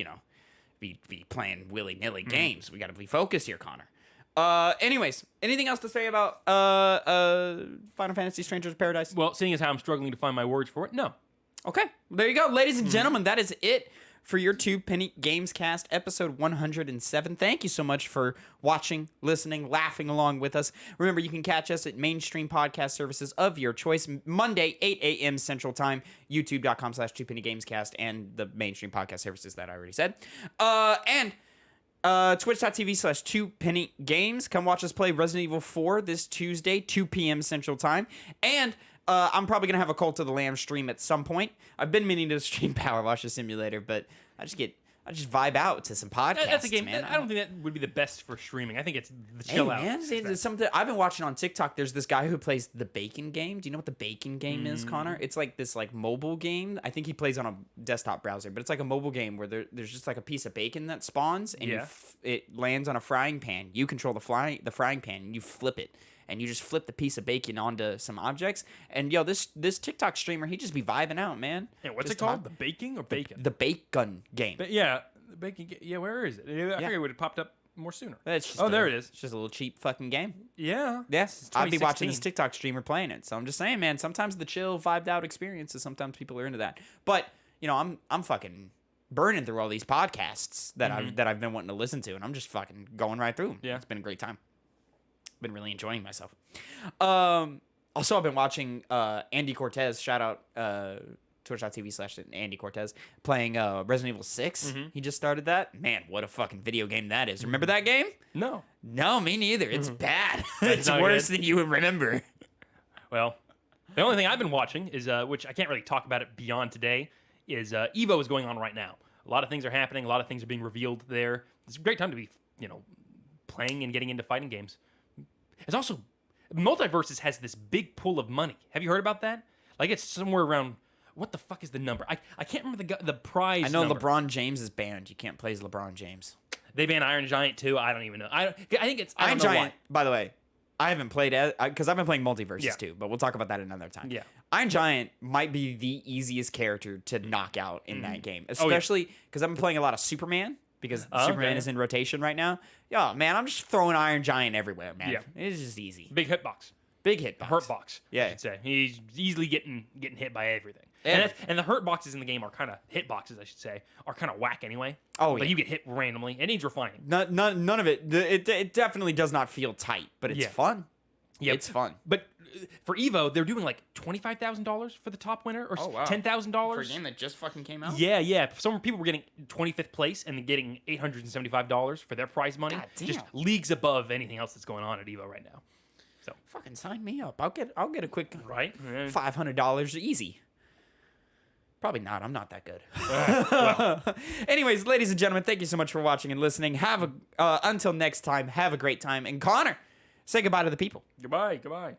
be playing willy nilly games. We got to be focused here, Connor. Anyways, anything else to say about Final Fantasy Strangers of Paradise? Well, seeing as how I'm struggling to find my words for it, no. Okay, there you go, ladies and gentlemen. That is it for your 2 Penny Gamescast episode 107. Thank you so much for watching, listening, laughing along with us. Remember, you can catch us at mainstream podcast services of your choice, Monday, 8 a.m. Central Time, youtube.com/2pennygamescast, and the mainstream podcast services that I already said. And twitch.tv/2pennygames. Come watch us play Resident Evil 4 this Tuesday, 2 p.m. Central Time. And I'm probably going to have a Cult of the Lamb stream at some point. I've been meaning to stream Power Washer Simulator, but I just vibe out to some podcasts. That's a game. Man. I don't think that would be the best for streaming. I think it's the chill out. Man, it's something I've been watching on TikTok. There's this guy who plays the Bacon Game. Do you know what the Bacon Game is, Connor? It's like this mobile game. I think he plays on a desktop browser, but it's like a mobile game where there's just like a piece of bacon that spawns and it lands on a frying pan. You control the frying pan and you flip it. And you just flip the piece of bacon onto some objects. And this TikTok streamer, he just be vibing out, man. Yeah, what's it called? The baking or bacon? The Bacon Game. The bacon. Yeah, where is it? I figured it would have popped up more sooner. There it is. It's just a little cheap fucking game. Yeah. Yes. I'd be watching this TikTok streamer playing it. So I'm just saying, man, sometimes the chill, vibed out experiences, sometimes people are into that. But, I'm fucking burning through all these podcasts that I've been wanting to listen to, and I'm just fucking going right through them. Yeah. It's been a great time. Been really enjoying myself. Also, I've been watching Andy Cortez, shout out twitch.tv/Andy Cortez, playing Resident Evil 6. He just started that. Man, what a fucking video game that is. Remember that game? No, me neither. It's bad. It's worse than you would remember. Well, the only thing I've been watching is, which I can't really talk about it beyond today, is Evo is going on right now. A lot of things are happening. A lot of things are being revealed there. It's a great time to be, playing and getting into fighting games. It's also, Multiverses has this big pool of money. Have you heard about that? Like, it's somewhere around what the fuck is the number? I can't remember the prize. I know number. LeBron James is banned. You can't play as LeBron James. They banned Iron Giant too. I don't even know. I think it's I Iron don't know Giant, why. by the way, I haven't played it because I've been playing Multiverses Yeah. too, but we'll talk about that another time. Yeah. Iron Giant might be the easiest character to knock out in that game, Oh, yeah. especially because I've been playing a lot of Superman because Superman okay. is in rotation right now. Yeah, man, I'm just throwing Iron Giant everywhere, man. Yeah. It's just easy. Big hitbox. Big hit box. Hurt box. Yeah. I should say. He's easily getting hit by everything. Everything. And the hurt boxes in the game are kind of hit boxes, I should say, are kind of whack anyway. Oh, Like yeah. you get hit randomly. It needs refining. None of it. It definitely does not feel tight, but it's Yeah. fun. Yep. It's fun. But for Evo, they're doing like $25,000 for the top winner or Oh, wow. $10,000. that just fucking came out? Yeah. Some people were getting 25th place and getting $875 for their prize money. God damn. Just leagues above anything else that's going on at Evo right now. Fucking sign me up. I'll get a quick Right? $500 easy. Probably not. I'm not that good. Well, Anyways, ladies and gentlemen, thank you so much for watching and listening. Until next time, have a great time. And Connor, say goodbye to the people. goodbye.